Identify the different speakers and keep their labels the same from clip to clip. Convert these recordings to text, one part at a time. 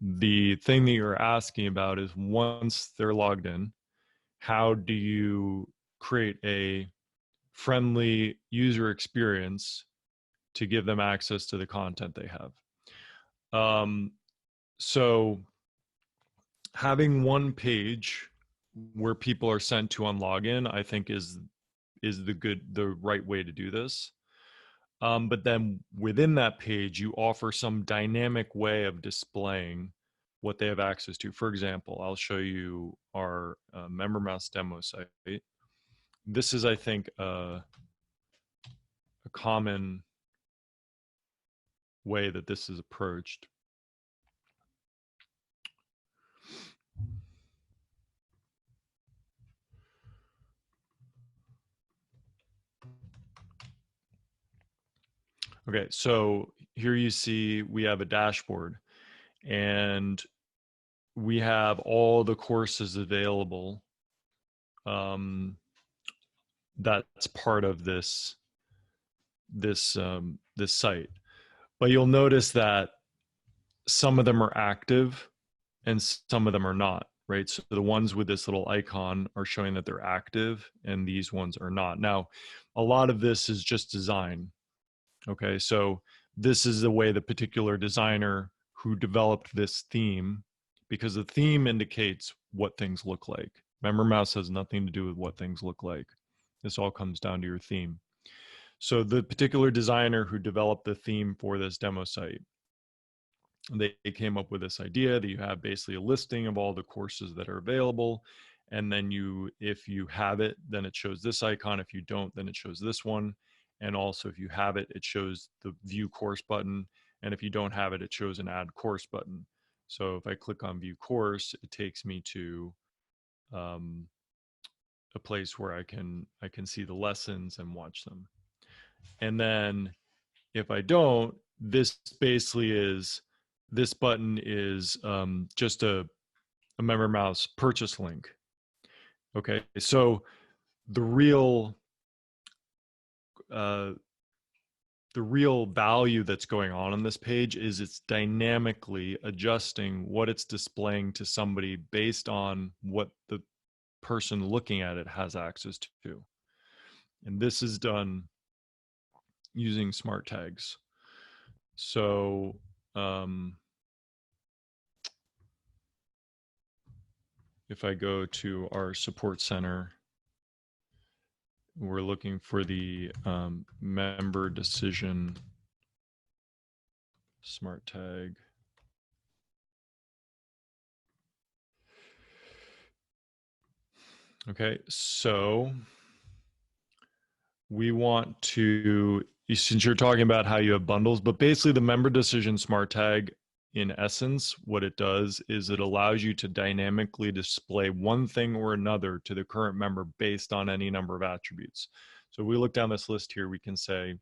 Speaker 1: the thing that you're asking about is once they're logged in, how do you create a friendly user experience to give them access to the content they have? So having one page where people are sent to on login, I think is the right way to do this. But then within that page, you offer some dynamic way of displaying what they have access to. For example, I'll show you our member mouse demo site. This is, I think, a common way that this is approached. Okay, so here you see we have a dashboard, and we have all the courses available. That's part of this site. But you'll notice that some of them are active and some of them are not, right? So the ones with this little icon are showing that they're active and these ones are not. Now, a lot of this is just design. Okay, so this is the way the particular designer who developed this theme, because the theme indicates what things look like. Member mouse has nothing to do with what things look like. This all comes down to your theme. So the particular designer who developed the theme for this demo site, they came up with this idea that you have basically a listing of all the courses that are available. And then if you have it, then it shows this icon. If you don't, then it shows this one. And also if you have it, it shows the view course button. And if you don't have it, it shows an add course button. So if I click on view course, it takes me to a place where I can see the lessons and watch them. And then if I don't, this button is just a member mouse purchase link. Okay, so the real value that's going on this page is it's dynamically adjusting what it's displaying to somebody based on what the person looking at it has access to. And this is done using Smarttags. So if I go to our support center, we're looking for the member decision Smarttag. Okay, so we want to, since you're talking about how you have bundles, but basically the member decision Smarttag, in essence, what it does is it allows you to dynamically display one thing or another to the current member based on any number of attributes. So we look down this list here, we can say,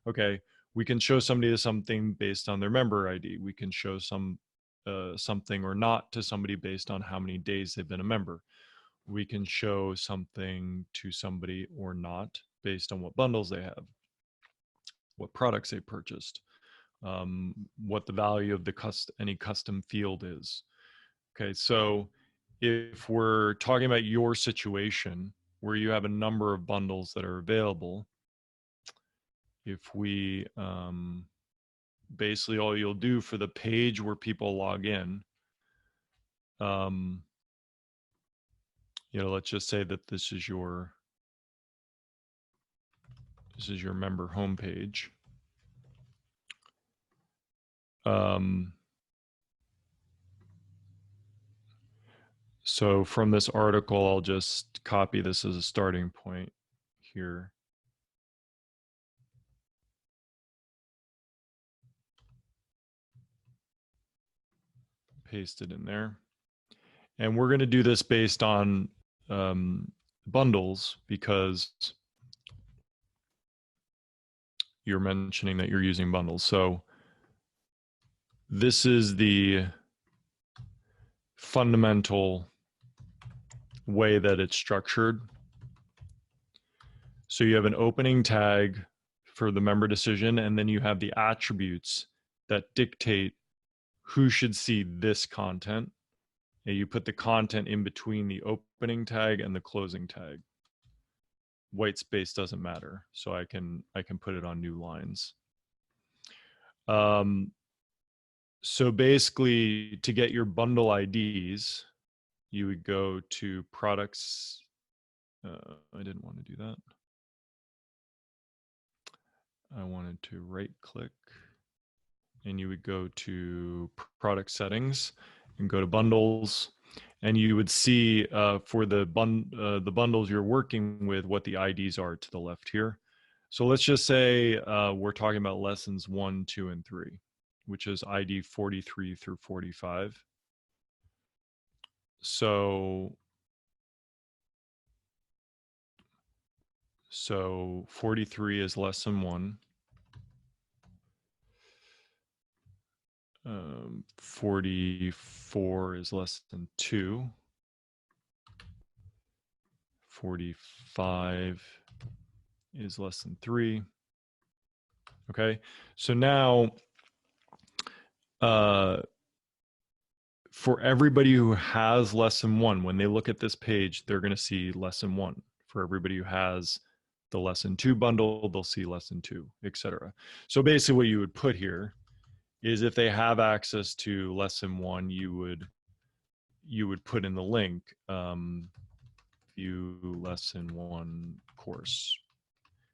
Speaker 1: okay, we can show somebody something based on their member ID. We can show something or not to somebody based on how many days they've been a member. We can show something to somebody or not based on what bundles they have, what products they purchased, what the value of any custom field is. Okay, so if we're talking about your situation where you have a number of bundles that are available, if we basically all you'll do for the page where people log in, let's just say that this is your member homepage. So from this article, I'll just copy this as a starting point here. Paste it in there. And we're going to do this based on bundles, because you're mentioning that you're using bundles. So this is the fundamental way that it's structured. So you have an opening tag for the member decision, and then you have the attributes that dictate who should see this content. And you put the content in between the opening tag and the closing tag. White space doesn't matter, so I can put it on new lines. So basically, to get your bundle IDs, you would go to products. I didn't want to do that. I wanted to right click, and you would go to product settings and go to bundles, and you would see for the bundles you're working with what the IDs are to the left here. So let's just say we're talking about lessons 1, 2, and 3, which is ID 43 through 45. So 43 is lesson 1. 44 is lesson 2. 45 is lesson 3. Okay, so now for everybody who has lesson 1, when they look at this page, they're going to see lesson 1. For everybody who has the lesson 2 bundle, they'll see lesson 2, etc. So basically what you would put here is if they have access to lesson 1, you would put in the link, view lesson 1 course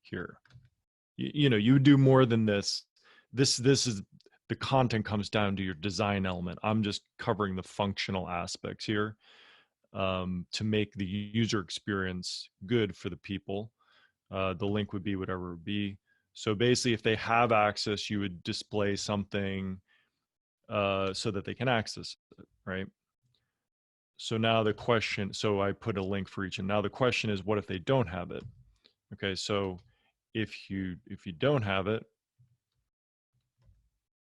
Speaker 1: here. You know, you would do more than this. This is the content comes down to your design element. I'm just covering the functional aspects here to make the user experience good for the people. The link would be whatever it would be. So basically, if they have access, you would display something so that they can access it, right? So now the question, so I put a link for each, and now the question is, what if they don't have it? Okay, so if you don't have it,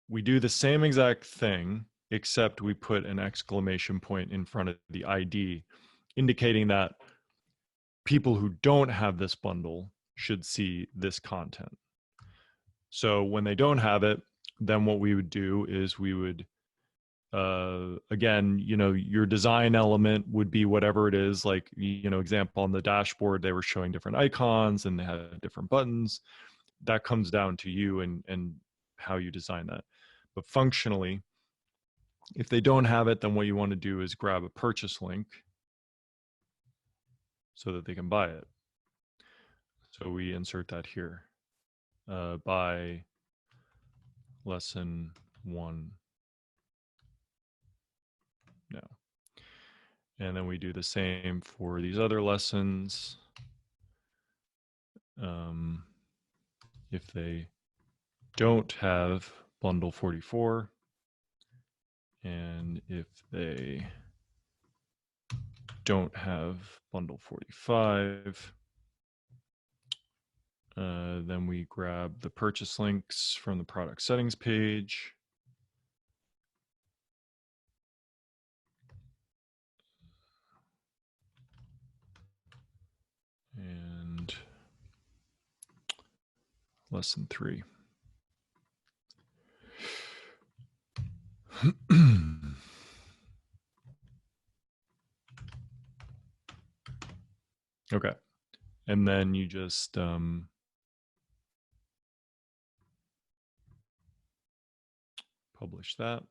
Speaker 1: we do the same exact thing, except we put an exclamation point in front of the ID, indicating that people who don't have this bundle should see this content. So when they don't have it, then what we would do is we would, again, you know, your design element would be whatever it is. Like, you know, example, on the dashboard, they were showing different icons and they had different buttons. That comes down to you and how you design that. But functionally, if they don't have it, then what you want to do is grab a purchase link so that they can buy it. So we insert that here. Buy lesson 1 now. And then we do the same for these other lessons. If they don't have bundle 44, and if they don't have bundle 45, then we grab the purchase links from the product settings page. And lesson 3. Okay. And then you just publish that.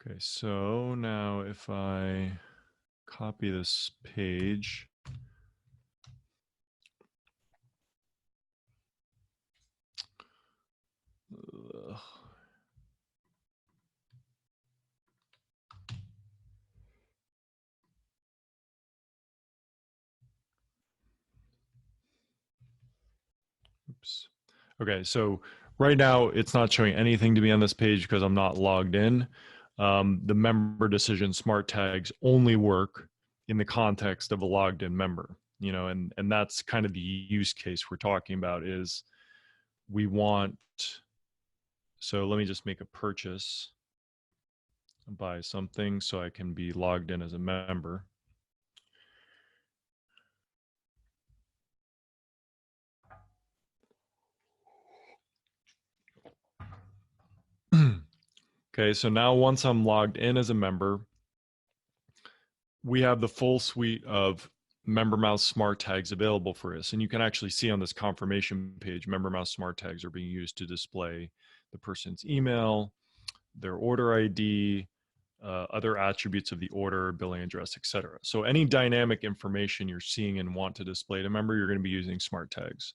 Speaker 1: Okay, so now if I copy this page, oops. Okay, so right now it's not showing anything to me on this page because I'm not logged in. The member decision smart tags only work in the context of a logged in member, you know, and that's kind of the use case we're talking about is we want, so let me just make a purchase, buy something so I can be logged in as a member. Okay, so now once I'm logged in as a member, we have the full suite of member mouse smart tags available for us. And you can actually see on this confirmation page, member mouse smart tags are being used to display the person's email, their order ID, other attributes of the order, billing address, etc. So any dynamic information you're seeing and want to display to a member, you're going to be using smart tags.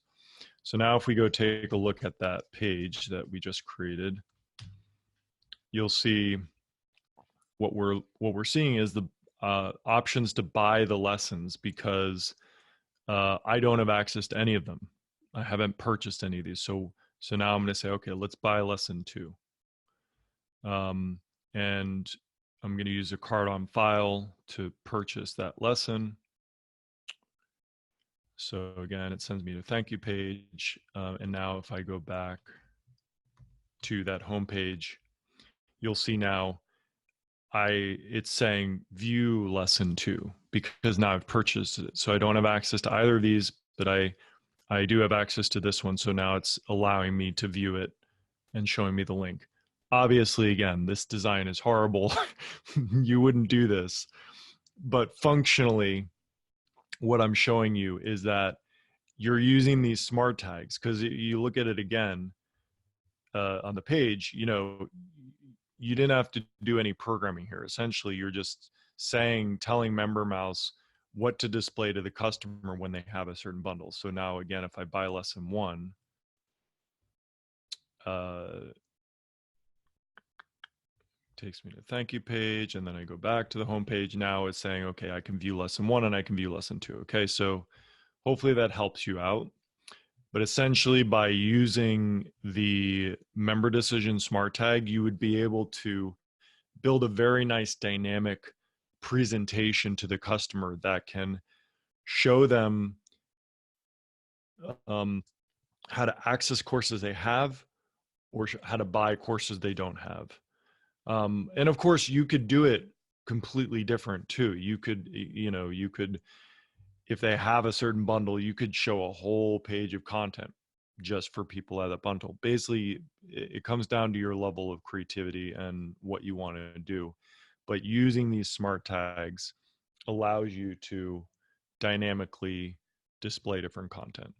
Speaker 1: So now if we go take a look at that page that we just created, you'll see what we're seeing is the options to buy the lessons, because I don't have access to any of them. I haven't purchased any of these. So now I'm going to say, okay, let's buy lesson 2. And I'm going to use a card on file to purchase that lesson. So again, it sends me to a thank you page. And now if I go back to that home page, you'll see now it's saying view lesson 2 because now I've purchased it. So I don't have access to either of these, but I do have access to this one. So now it's allowing me to view it and showing me the link. Obviously, again, this design is horrible. You wouldn't do this. But functionally, what I'm showing you is that you're using these smart tags, because you look at it again on the page, you didn't have to do any programming here. Essentially, you're just telling member mouse what to display to the customer when they have a certain bundle. So now again, if I buy lesson 1, takes me to thank you page, and then I go back to the home page. Now it's saying, okay, I can view lesson 1 and I can view lesson 2. Okay, so hopefully that helps you out. But essentially, by using the member decision smart tag, you would be able to build a very nice dynamic presentation to the customer that can show them how to access courses they have, or how to buy courses they don't have. And of course, you could do it completely different too. You could, if they have a certain bundle, you could show a whole page of content just for people at that bundle. Basically, it comes down to your level of creativity and what you want to do. But using these smart tags allows you to dynamically display different content.